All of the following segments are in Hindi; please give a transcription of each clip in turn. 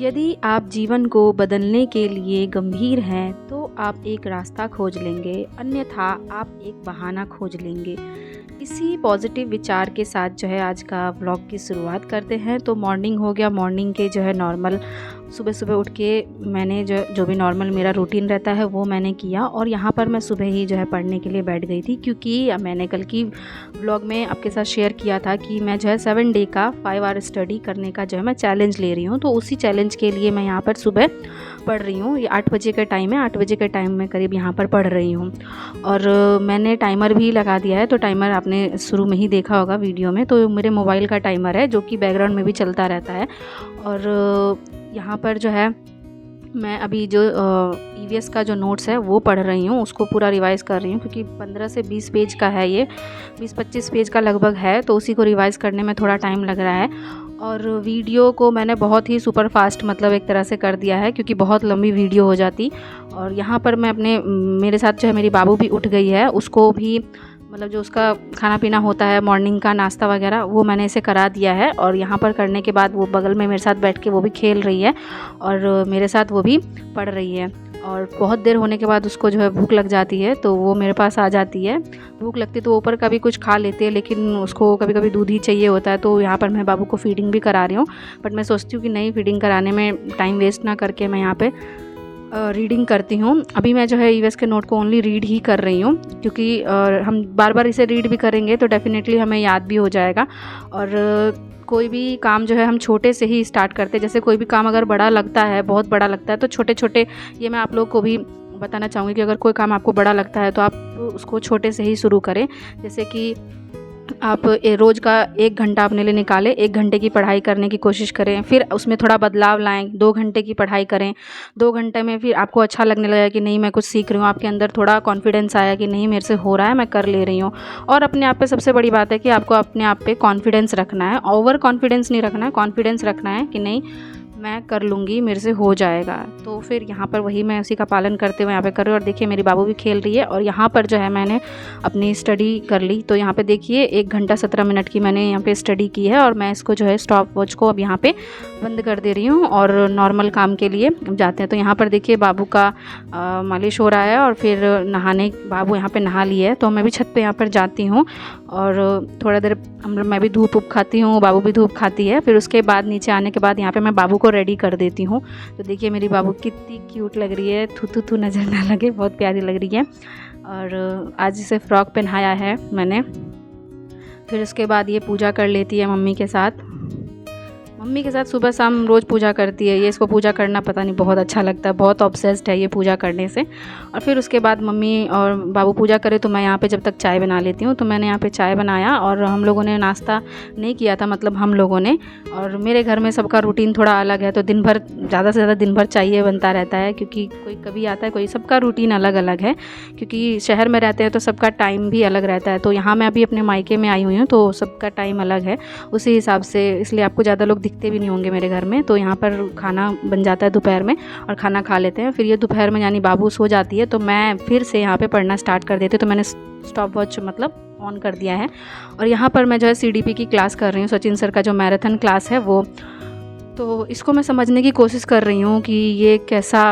यदि आप जीवन को बदलने के लिए गंभीर हैं तो आप एक रास्ता खोज लेंगे, अन्यथा आप एक बहाना खोज लेंगे। इसी पॉजिटिव विचार के साथ जो है आज का व्लॉग की शुरुआत करते हैं। तो मॉर्निंग हो गया, मॉर्निंग के जो है नॉर्मल सुबह सुबह उठ के मैंने जो भी नॉर्मल मेरा रूटीन रहता है वो मैंने किया। और यहाँ पर मैं सुबह ही जो है पढ़ने के लिए बैठ गई थी, क्योंकि मैंने कल की व्लॉग में आपके साथ शेयर किया था कि मैं जो है 7 डे का 5 आवर स्टडी करने का जो है मैं चैलेंज ले रही हूँ। तो उसी चैलेंज के लिए मैं यहाँ पर सुबह पढ़ रही हूँ। ये 8 बजे का टाइम है, 8 बजे के टाइम में करीब यहाँ पर पढ़ रही हूँ। और मैंने टाइमर भी लगा दिया है। तो टाइमर आपने शुरू में ही देखा होगा वीडियो में, तो मेरे मोबाइल का टाइमर है जो कि बैकग्राउंड में भी चलता रहता है। और यहाँ पर जो है मैं अभी जो ईवीएस का जो नोट्स है वो पढ़ रही हूँ, उसको पूरा रिवाइज़ कर रही हूँ, क्योंकि 15 से 20 पेज का है, ये 20-25 पेज का लगभग है। तो उसी को रिवाइज़ करने में थोड़ा टाइम लग रहा है। और वीडियो को मैंने बहुत ही सुपर फास्ट मतलब एक तरह से कर दिया है, क्योंकि बहुत लंबी वीडियो हो जाती। और यहाँ पर मैं मेरे साथ जो है मेरी बाबू भी उठ गई है, उसको भी मतलब जो उसका खाना पीना होता है मॉर्निंग का नाश्ता वगैरह वो मैंने इसे करा दिया है। और यहाँ पर करने के बाद वो बगल में मेरे साथ बैठ के वो भी खेल रही है और मेरे साथ वो भी पढ़ रही है। और बहुत देर होने के बाद उसको जो है भूख लग जाती है, तो वो मेरे पास आ जाती है। भूख लगती तो ऊपर का भी कुछ खा लेती है, लेकिन उसको कभी कभी दूध ही चाहिए होता है। तो यहाँ पर मैं बाबू को फीडिंग भी करा रही हूँ, बट मैं सोचती हूँ कि नहीं, फीडिंग कराने में टाइम वेस्ट ना करके मैं यहाँ पे रीडिंग करती हूँ। अभी मैं जो है ईवीएस के नोट को ओनली रीड ही कर रही हूँ, क्योंकि हम बार बार इसे रीड भी करेंगे तो डेफिनेटली हमें याद भी हो जाएगा। और कोई भी काम जो है हम छोटे से ही स्टार्ट करते हैं। जैसे कोई भी काम अगर बड़ा लगता है, बहुत बड़ा लगता है, तो छोटे छोटे, ये मैं आप लोग को भी बताना चाहूँगी कि अगर कोई काम आपको बड़ा लगता है तो आप उसको छोटे से ही शुरू करें। जैसे कि आप रोज़ का 1 घंटा अपने लिए निकालें, 1 घंटे की पढ़ाई करने की कोशिश करें, फिर उसमें थोड़ा बदलाव लाएं, 2 घंटे की पढ़ाई करें। 2 घंटे में फिर आपको अच्छा लगने लगा कि नहीं मैं कुछ सीख रही हूँ, आपके अंदर थोड़ा कॉन्फिडेंस आया कि नहीं मेरे से हो रहा है, मैं कर ले रही हूँ। और अपने आप पे सबसे बड़ी बात है कि आपको अपने आप पे कॉन्फिडेंस रखना है, ओवर कॉन्फिडेंस नहीं रखना है, कॉन्फिडेंस रखना है कि नहीं मैं कर लूँगी, मेरे से हो जाएगा। तो फिर यहाँ पर वही मैं उसी का पालन करते हुए यहाँ पे कर रही हूँ। और देखिए मेरी बाबू भी खेल रही है। और यहाँ पर जो है मैंने अपनी स्टडी कर ली। तो यहाँ पे देखिए 1 घंटा 17 मिनट की मैंने यहाँ पे स्टडी की है। और मैं इसको जो है स्टॉप वॉच को अब यहाँ पे बंद कर दे रही हूँ और नॉर्मल काम के लिए जाते हैं। तो यहाँ पर देखिए बाबू का मालिश हो रहा है और फिर बाबू यहाँ पर नहा लिए है। तो मैं भी छत पर यहाँ पर जाती हूँ और थोड़ा देर मैं भी धूप खाती हूँ, बाबू भी धूप खाती है। फिर उसके बाद नीचे आने के बाद यहाँ पे मैं बाबू को रेडी कर देती हूँ। तो देखिए मेरी बाबू कितनी क्यूट लग रही है, थू थू थू नज़र ना लगे, बहुत प्यारी लग रही है। और आज इसे फ्रॉक पहनाया है मैंने। फिर उसके बाद ये पूजा कर लेती है मम्मी के साथ। मम्मी के साथ सुबह शाम रोज़ पूजा करती है। ये इसको पूजा करना पता नहीं बहुत अच्छा लगता है, बहुत ऑब्सेस्ड है ये पूजा करने से। और फिर उसके बाद मम्मी और बाबू पूजा करे तो मैं यहाँ पे जब तक चाय बना लेती हूँ। तो मैंने यहाँ पे चाय बनाया और हम लोगों ने नाश्ता नहीं किया था, मतलब हम लोगों ने। और मेरे घर में सबका रूटीन थोड़ा अलग है, तो दिन भर ज़्यादा से ज़्यादा दिन भर चाहिए बनता रहता है, क्योंकि कोई कभी आता है, कोई सबका रूटीन अलग अलग है। क्योंकि शहर में रहते हैं तो सबका टाइम भी अलग रहता है। तो यहाँ मैं अभी अपने मायके में आई हुई हूँ तो सबका टाइम अलग है उसी हिसाब से, इसलिए आपको ज़्यादा लोग दिखते भी नहीं होंगे मेरे घर में। तो यहाँ पर खाना बन जाता है दोपहर में और खाना खा लेते हैं। फिर ये दोपहर में यानी बाबू सो जाती है तो मैं फिर से यहाँ पे पढ़ना स्टार्ट कर देती हूँ। तो मैंने स्टॉप वॉच मतलब ऑन कर दिया है। और यहाँ पर मैं जो है सीडीपी की क्लास कर रही हूँ, सचिन सर का जो मैराथन क्लास है वो। तो इसको मैं समझने की कोशिश कर रही हूँ कि ये कैसा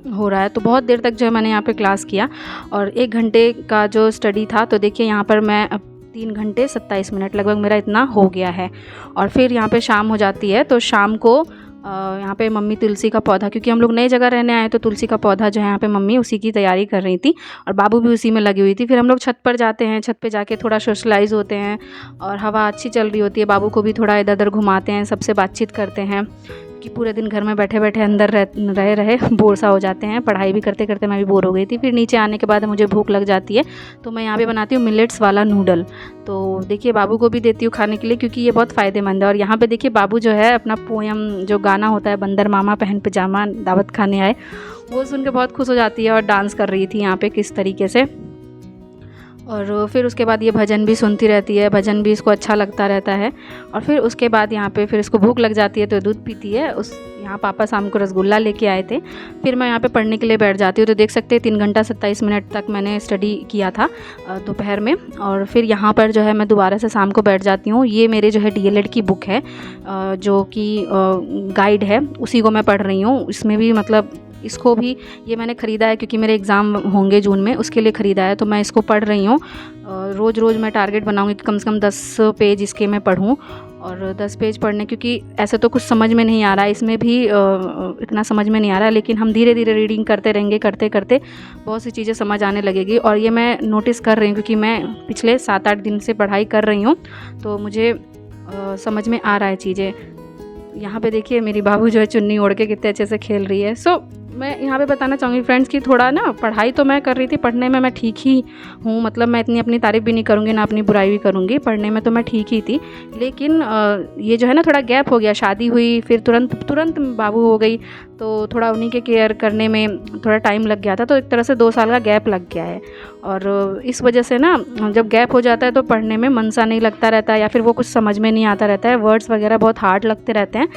हो रहा है। तो बहुत देर तक जो है मैंने यहाँ पे क्लास किया और 1 घंटे का जो स्टडी था। तो देखिए यहाँ पर मैं 3 घंटे 27 मिनट लगभग मेरा इतना हो गया है। और फिर यहाँ पे शाम हो जाती है। तो शाम को यहाँ पे मम्मी तुलसी का पौधा, क्योंकि हम लोग नई जगह रहने आए तो तुलसी का पौधा जो है यहाँ पे मम्मी उसी की तैयारी कर रही थी और बाबू भी उसी में लगी हुई थी। फिर हम लोग छत पर जाते हैं, छत पे जाके थोड़ा सोशलाइज होते हैं और हवा अच्छी चल रही होती है। बाबू को भी थोड़ा इधर उधर घुमाते हैं, सबसे बातचीत करते हैं, कि पूरे दिन घर में बैठे बैठे अंदर रहे बोर सा हो जाते हैं। पढ़ाई भी करते करते मैं भी बोर हो गई थी। फिर नीचे आने के बाद मुझे भूख लग जाती है तो मैं यहाँ पे बनाती हूँ मिलेट्स वाला नूडल। तो देखिए बाबू को भी देती हूँ खाने के लिए, क्योंकि ये बहुत फ़ायदेमंद है। और यहाँ पे देखिए बाबू जो है अपना पोयम जो गाना होता है, बंदर मामा पहन पजामा दावत खाने आए, वो सुन के बहुत खुश हो जाती है और डांस कर रही थी यहाँ पे किस तरीके से। और फिर उसके बाद ये भजन भी सुनती रहती है, भजन भी इसको अच्छा लगता रहता है। और फिर उसके बाद यहाँ पे फिर इसको भूख लग जाती है तो दूध पीती है। यहाँ पापा शाम को रसगुल्ला लेके आए थे। फिर मैं यहाँ पे पढ़ने के लिए बैठ जाती हूँ। तो देख सकते हैं 3 घंटा 27 मिनट तक मैंने स्टडी किया था दोपहर में। और फिर यहाँ पर जो है मैं दोबारा से शाम को बैठ जाती हूँ। ये मेरे जो है DLED की बुक है, जो कि गाइड है, उसी को मैं पढ़ रही हूँ। इसमें भी मतलब इसको भी ये मैंने ख़रीदा है क्योंकि मेरे एग्ज़ाम होंगे जून में, उसके लिए ख़रीदा है। तो मैं इसको पढ़ रही हूँ। रोज़ रोज़ मैं टारगेट बनाऊँगी कि कम से कम 10 पेज इसके मैं पढूँ। और 10 पेज पढ़ने, क्योंकि ऐसे तो कुछ समझ में नहीं आ रहा है, इसमें भी इतना समझ में नहीं आ रहा है, लेकिन हम धीरे धीरे रीडिंग करते रहेंगे, करते करते बहुत सी चीज़ें समझ आने लगेगी। और ये मैं नोटिस कर रही हूँ क्योंकि मैं पिछले 7-8 दिन से पढ़ाई कर रही हूँ, तो मुझे समझ में आ रहा है चीज़ें। यहाँ पे देखिए मेरी बाबू जो है चुन्नी ओढ़ के कितने अच्छे से खेल रही है। मैं यहाँ पे बताना चाहूँगी फ्रेंड्स कि थोड़ा ना पढ़ाई तो मैं कर रही थी, पढ़ने में मैं ठीक ही हूँ। मतलब मैं इतनी अपनी तारीफ़ भी नहीं करूँगी, ना अपनी बुराई भी करूँगी, पढ़ने में तो मैं ठीक ही थी। लेकिन ये जो है ना थोड़ा गैप हो गया, शादी हुई फिर तुरंत बाबू हो गई, तो थोड़ा उन्हीं के केयर करने में थोड़ा टाइम लग गया था। तो एक तरह से 2 साल का गैप लग गया है। और इस वजह से ना जब गैप हो जाता है तो पढ़ने में मन सा नहीं लगता रहता है, या फिर वो कुछ समझ में नहीं आता रहता है, वर्ड्स वगैरह बहुत हार्ड लगते रहते हैं।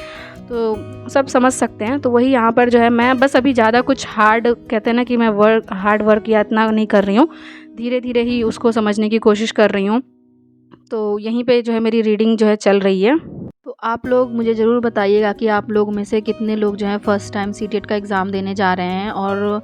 तो सब समझ सकते हैं। तो वही यहाँ पर जो है मैं बस अभी ज़्यादा कुछ हार्ड कहते हैं ना कि मैं हार्ड वर्क या इतना नहीं कर रही हूँ, धीरे धीरे ही उसको समझने की कोशिश कर रही हूँ। तो यहीं पे जो है मेरी रीडिंग जो है चल रही है। तो आप लोग मुझे ज़रूर बताइएगा कि आप लोग में से कितने लोग जो हैं फ़र्स्ट टाइम CTET का एग्ज़ाम देने जा रहे हैं, और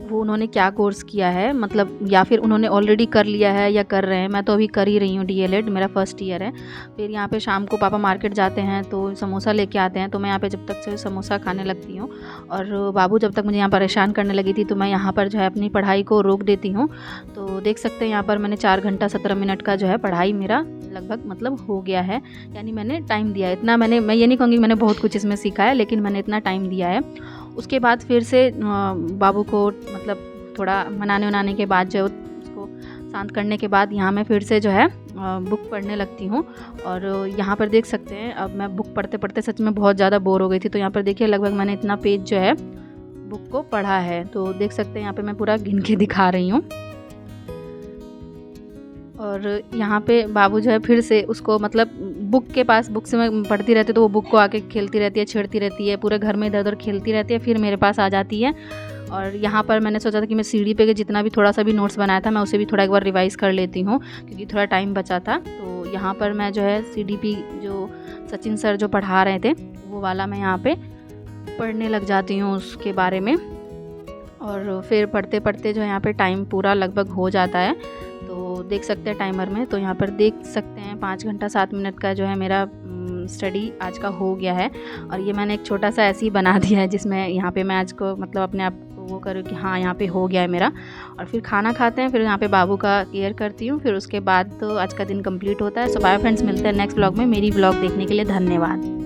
वो उन्होंने क्या कोर्स किया है, मतलब या फिर उन्होंने ऑलरेडी कर लिया है या कर रहे हैं। मैं तो अभी कर ही रही हूँ DLED, मेरा फर्स्ट ईयर है। फिर यहाँ पे शाम को पापा मार्केट जाते हैं तो समोसा लेके आते हैं, तो मैं यहाँ पे जब तक से समोसा खाने लगती हूँ। और बाबू जब तक मुझे यहाँ परेशान करने लगी थी तो मैं यहाँ पर जो है अपनी पढ़ाई को रोक देती हूँ। तो देख सकते हैं यहाँ पर मैंने 4 घंटा 17 मिनट का जो है पढ़ाई मेरा लगभग मतलब हो गया है, यानी मैंने टाइम दिया है इतना। मैं ये नहीं कहूँगी मैंने बहुत कुछ इसमें सीखा है, लेकिन मैंने इतना टाइम दिया है। उसके बाद फिर से बाबू को मतलब थोड़ा मनाने के बाद जो है उसको शांत करने के बाद यहाँ मैं फिर से जो है बुक पढ़ने लगती हूँ। और यहाँ पर देख सकते हैं अब मैं बुक पढ़ते पढ़ते सच में बहुत ज़्यादा बोर हो गई थी। तो यहाँ पर देखिए लगभग मैंने इतना पेज जो है बुक को पढ़ा है। तो देख सकते हैं यहाँ पे मैं पूरा गिन के दिखा रही हूँ। और यहाँ पे बाबू जो है फिर से उसको मतलब बुक के पास, बुक से मैं पढ़ती रहती तो वो बुक को आके खेलती रहती है, छेड़ती रहती है, पूरे घर में इधर उधर खेलती रहती है, फिर मेरे पास आ जाती है। और यहाँ पर मैंने सोचा था कि मैं सीढ़ी पे जितना भी थोड़ा सा भी नोट्स बनाया था मैं उसे भी थोड़ा एक बार रिवाइज़ कर लेती हूँ, क्योंकि थोड़ा टाइम बचा था। तो यहाँ पर मैं जो है CDP जो सचिन सर जो पढ़ा रहे थे वो वाला मैं यहाँ पे पढ़ने लग जाती हूँ उसके बारे में। और फिर पढ़ते पढ़ते जो है यहाँ पे टाइम पूरा लगभग हो जाता है। तो देख सकते हैं टाइमर में, तो यहाँ पर देख सकते हैं 5 घंटा 7 मिनट का जो है मेरा स्टडी आज का हो गया है। और ये मैंने एक छोटा सा ऐसे ही बना दिया है जिसमें यहाँ पे मैं आज को मतलब अपने आप को वो करूँ कि हाँ यहाँ पे हो गया है मेरा। और फिर खाना खाते हैं, फिर यहाँ पे बाबू का केयर करती हूँ, फिर उसके बाद तो आज का दिन कंप्लीट होता है। सो बाय फ्रेंड्स, मिलते हैं नेक्स्ट ब्लॉग में। मेरी ब्लॉग देखने के लिए धन्यवाद।